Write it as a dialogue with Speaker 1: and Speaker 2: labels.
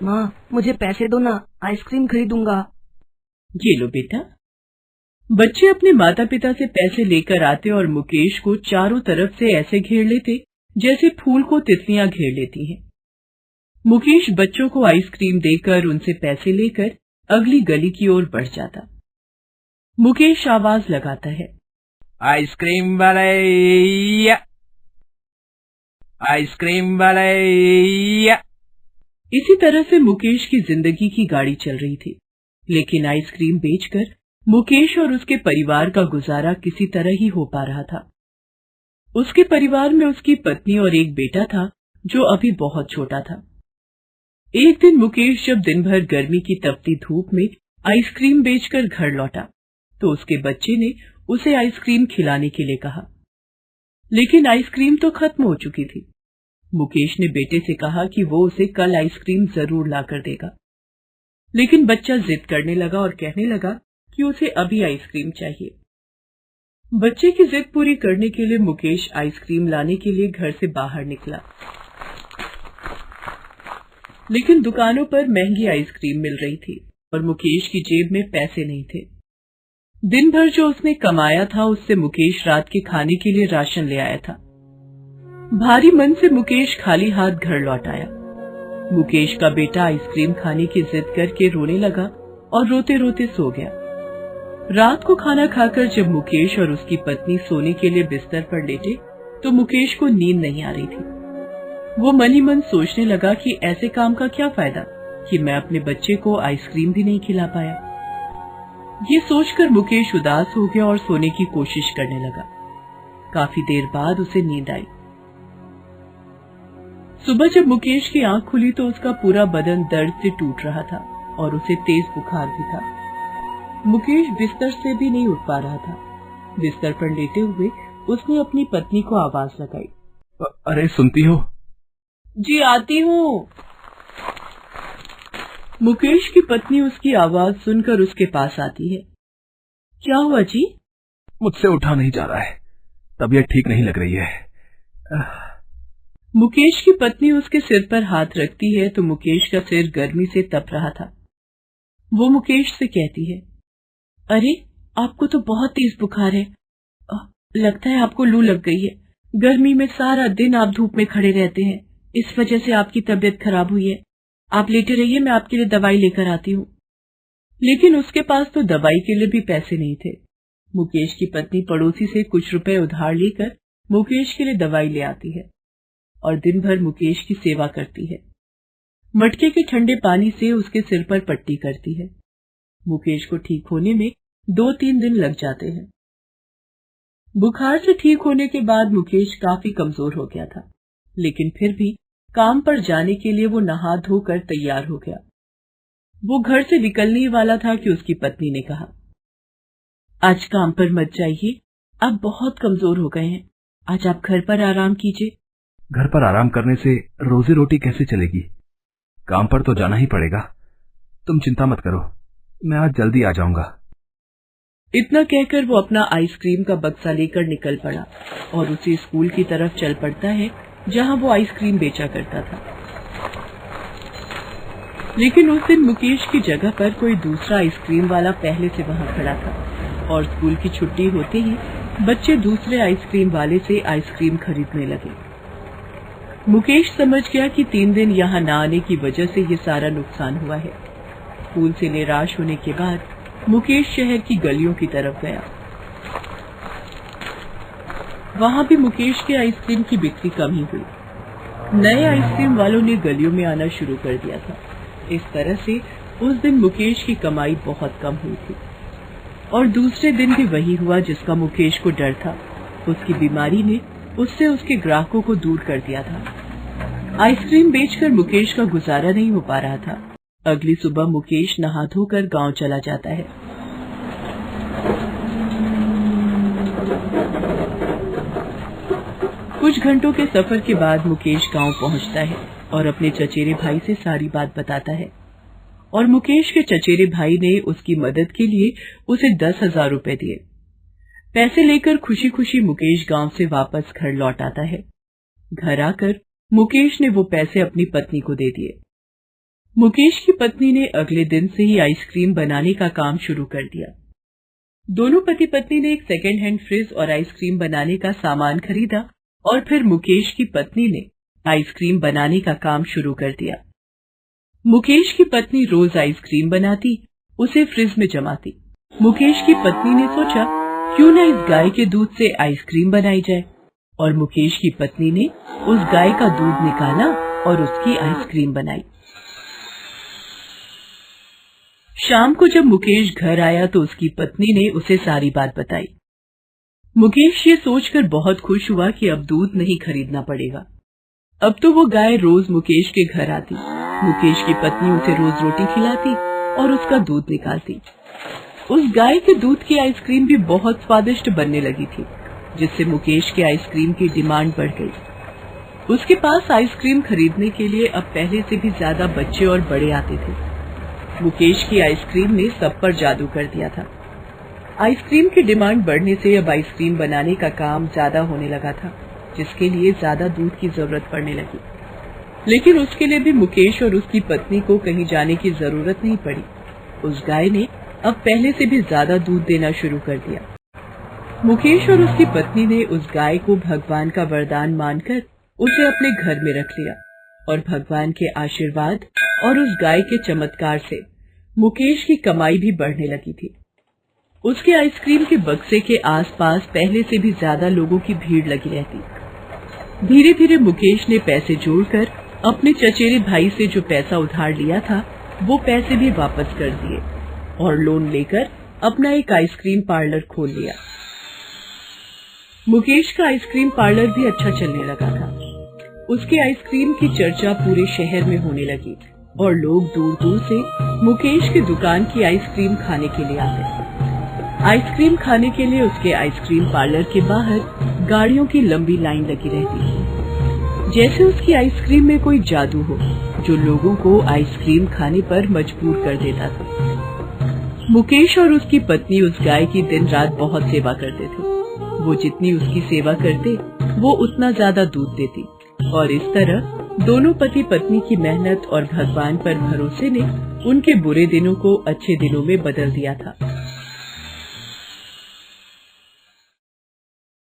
Speaker 1: माँ मुझे पैसे दो ना, आइसक्रीम खरीदूंगा।
Speaker 2: ये लो बेटा। बच्चे अपने माता पिता से पैसे लेकर आते और मुकेश को चारों तरफ से ऐसे घेर लेते जैसे फूल को तितलियां घेर लेती हैं। मुकेश बच्चों को आइसक्रीम देकर उनसे पैसे लेकर अगली गली की ओर बढ़ जाता। मुकेश आवाज लगाता है,
Speaker 3: आइसक्रीम वाले, आइसक्रीम वाले।
Speaker 2: इसी तरह से मुकेश की जिंदगी की गाड़ी चल रही थी, लेकिन आइसक्रीम बेचकर मुकेश और उसके परिवार का गुजारा किसी तरह ही हो पा रहा था। उसके परिवार में उसकी पत्नी और एक बेटा था जो अभी बहुत छोटा था। एक दिन मुकेश जब दिन भर गर्मी की तपती धूप में आइसक्रीम बेचकर घर लौटा तो उसके बच्चे ने उसे आइसक्रीम खिलाने के लिए कहा, लेकिन आइसक्रीम तो खत्म हो चुकी थी। मुकेश ने बेटे से कहा कि वो उसे कल आइसक्रीम जरूर लाकर देगा, लेकिन बच्चा जिद करने लगा और कहने लगा कि उसे अभी आइसक्रीम चाहिए। बच्चे की जिद पूरी करने के लिए मुकेश आइसक्रीम लाने के लिए घर से बाहर निकला, लेकिन दुकानों पर महंगी आइसक्रीम मिल रही थी और मुकेश की जेब में पैसे नहीं थे। दिन भर जो उसने कमाया था उससे मुकेश रात के खाने के लिए राशन ले आया था। भारी मन से मुकेश खाली हाथ घर लौट आया। मुकेश का बेटा आइसक्रीम खाने की जिद करके रोने लगा और रोते रोते सो गया। रात को खाना खाकर जब मुकेश और उसकी पत्नी सोने के लिए बिस्तर पर लेटे तो मुकेश को नींद नहीं आ रही थी। वो मन ही मन सोचने लगा कि ऐसे काम का क्या फायदा कि मैं अपने बच्चे को आइसक्रीम भी नहीं खिला पाया। ये सोचकर मुकेश उदास हो गया और सोने की कोशिश करने लगा। काफी देर बाद उसे नींद आई। सुबह जब मुकेश की आंख खुली तो उसका पूरा बदन दर्द से टूट रहा था और उसे तेज बुखार भी था। मुकेश बिस्तर से भी नहीं उठ पा रहा था। बिस्तर पर लेटे हुए उसने अपनी पत्नी को आवाज लगाई,
Speaker 3: अरे सुनती हो?
Speaker 2: जी आती हूँ। मुकेश की पत्नी उसकी आवाज सुनकर उसके पास आती है। क्या हुआ जी?
Speaker 3: मुझसे उठा नहीं जा रहा है, तबीयत ठीक नहीं लग रही है।
Speaker 2: मुकेश की पत्नी उसके सिर पर हाथ रखती है तो मुकेश का सिर गर्मी से तप रहा था। वो मुकेश से कहती है, अरे आपको तो बहुत तेज बुखार है, लगता है आपको लू लग गई है। गर्मी में सारा दिन आप धूप में खड़े रहते हैं, इस वजह से आपकी तबीयत खराब हुई है। आप लेटे रहिए, मैं आपके लिए दवाई लेकर आती हूँ। लेकिन उसके पास तो दवाई के लिए भी पैसे नहीं थे। मुकेश की पत्नी पड़ोसी से कुछ रुपए उधार लेकर मुकेश के लिए दवाई ले आती है और दिन भर मुकेश की सेवा करती है। मटके के ठंडे पानी से उसके सिर पर पट्टी करती है। मुकेश को ठीक होने में 2-3 दिन लग जाते हैं। बुखार से ठीक होने के बाद मुकेश काफी कमजोर हो गया था, लेकिन फिर भी काम पर जाने के लिए वो नहा धोकर तैयार हो गया। वो घर से निकलने ही वाला था कि उसकी पत्नी ने कहा, आज काम पर मत जाइए, आप बहुत कमजोर हो गए हैं, आज आप घर पर आराम कीजिए।
Speaker 3: घर पर आराम करने से रोजी रोटी कैसे चलेगी? काम पर तो जाना ही पड़ेगा। तुम चिंता मत करो, मैं आज जल्दी आ जाऊंगा।
Speaker 2: इतना कहकर वो अपना आइसक्रीम का बक्सा लेकर निकल पड़ा और उसी स्कूल की तरफ चल पड़ता है जहां वो आइसक्रीम बेचा करता था। लेकिन उस दिन मुकेश की जगह पर कोई दूसरा आइसक्रीम वाला पहले से वहां खड़ा था और स्कूल की छुट्टी होते ही बच्चे दूसरे आइसक्रीम वाले से आइसक्रीम खरीदने लगे। मुकेश समझ गया कि 3 दिन यहाँ न आने की वजह से ये सारा नुकसान हुआ है। स्कूल से निराश होने के बाद मुकेश शहर की गलियों की तरफ गया। वहां भी मुकेश के आइसक्रीम की बिक्री कम ही हुई। नए आइसक्रीम वालों ने गलियों में आना शुरू कर दिया था। इस तरह से उस दिन मुकेश की कमाई बहुत कम हुई थी और दूसरे दिन भी वही हुआ जिसका मुकेश को डर था। उसकी बीमारी ने उससे उसके ग्राहकों को दूर कर दिया था। आइसक्रीम बेचकर मुकेश का गुजारा नहीं हो पा रहा था। अगली सुबह मुकेश नहा धोकर गांव चला जाता है। कुछ घंटों के सफर के बाद मुकेश गांव पहुंचता है और अपने चचेरे भाई से सारी बात बताता है और मुकेश के चचेरे भाई ने उसकी मदद के लिए उसे 10,000 रुपए दिए। पैसे लेकर खुशी खुशी मुकेश गांव से वापस घर लौट आता है। घर आकर मुकेश ने वो पैसे अपनी पत्नी को दे दिए। मुकेश की पत्नी ने अगले दिन से ही आइसक्रीम बनाने का काम शुरू कर दिया। दोनों पति पत्नी ने एक सेकेंड हैंड फ्रिज और आइसक्रीम बनाने का सामान खरीदा और फिर मुकेश की पत्नी ने आइसक्रीम बनाने का काम शुरू कर दिया। मुकेश की पत्नी रोज आइसक्रीम बनाती, उसे फ्रिज में जमाती। मुकेश की पत्नी ने सोचा क्यों न इस गाय के दूध से आइसक्रीम बनाई जाए, और मुकेश की पत्नी ने उस गाय का दूध निकाला और उसकी आइसक्रीम बनाई। शाम को जब मुकेश घर आया तो उसकी पत्नी ने उसे सारी बात बताई। मुकेश ये सोचकर बहुत खुश हुआ कि अब दूध नहीं खरीदना पड़ेगा। अब तो वो गाय रोज मुकेश के घर आती। मुकेश की पत्नी उसे रोज रोटी खिलाती और उसका दूध निकालती। उस गाय के दूध की आइसक्रीम भी बहुत स्वादिष्ट बनने लगी थी, जिससे मुकेश के आइसक्रीम की डिमांड बढ़ गई। उसके पास आइसक्रीम खरीदने के लिए अब पहले से भी ज्यादा बच्चे और बड़े आते थे। मुकेश की आइसक्रीम ने सब पर जादू कर दिया था। आइसक्रीम की डिमांड बढ़ने से अब आइसक्रीम बनाने का काम ज्यादा होने लगा था, जिसके लिए ज्यादा दूध की जरूरत पड़ने लगी। लेकिन उसके लिए भी मुकेश और उसकी पत्नी को कहीं जाने की जरूरत नहीं पड़ी। उस गाय ने अब पहले से भी ज्यादा दूध देना शुरू कर दिया। मुकेश और उसकी पत्नी ने उस गाय को भगवान का वरदान मानकर उसे अपने घर में रख लिया, और भगवान के आशीर्वाद और उस गाय के चमत्कार से मुकेश की कमाई भी बढ़ने लगी थी। उसके आइसक्रीम के बक्से के आसपास पहले से भी ज्यादा लोगों की भीड़ लगी रहती। धीरे धीरे मुकेश ने पैसे जोड़कर अपने चचेरे भाई से जो पैसा उधार लिया था वो पैसे भी वापस कर दिए और लोन लेकर अपना एक आइसक्रीम पार्लर खोल लिया। मुकेश का आइसक्रीम पार्लर भी अच्छा चलने लगा था। उसके आइसक्रीम की चर्चा पूरे शहर में होने लगी और लोग दूर दूर से मुकेश की दुकान की आइसक्रीम खाने के लिए आते। आइसक्रीम खाने के लिए उसके आइसक्रीम पार्लर के बाहर गाड़ियों की लंबी लाइन लगी रहती, जैसे उसकी आइसक्रीम में कोई जादू हो जो लोगों को आइसक्रीम खाने पर मजबूर कर देता था। मुकेश और उसकी पत्नी उस गाय की दिन रात बहुत सेवा करते थे। वो जितनी उसकी सेवा करते वो उतना ज्यादा दूध देती, और इस तरह दोनों पति पत्नी की मेहनत और भगवान पर भरोसे ने उनके बुरे दिनों को अच्छे दिनों में बदल दिया था।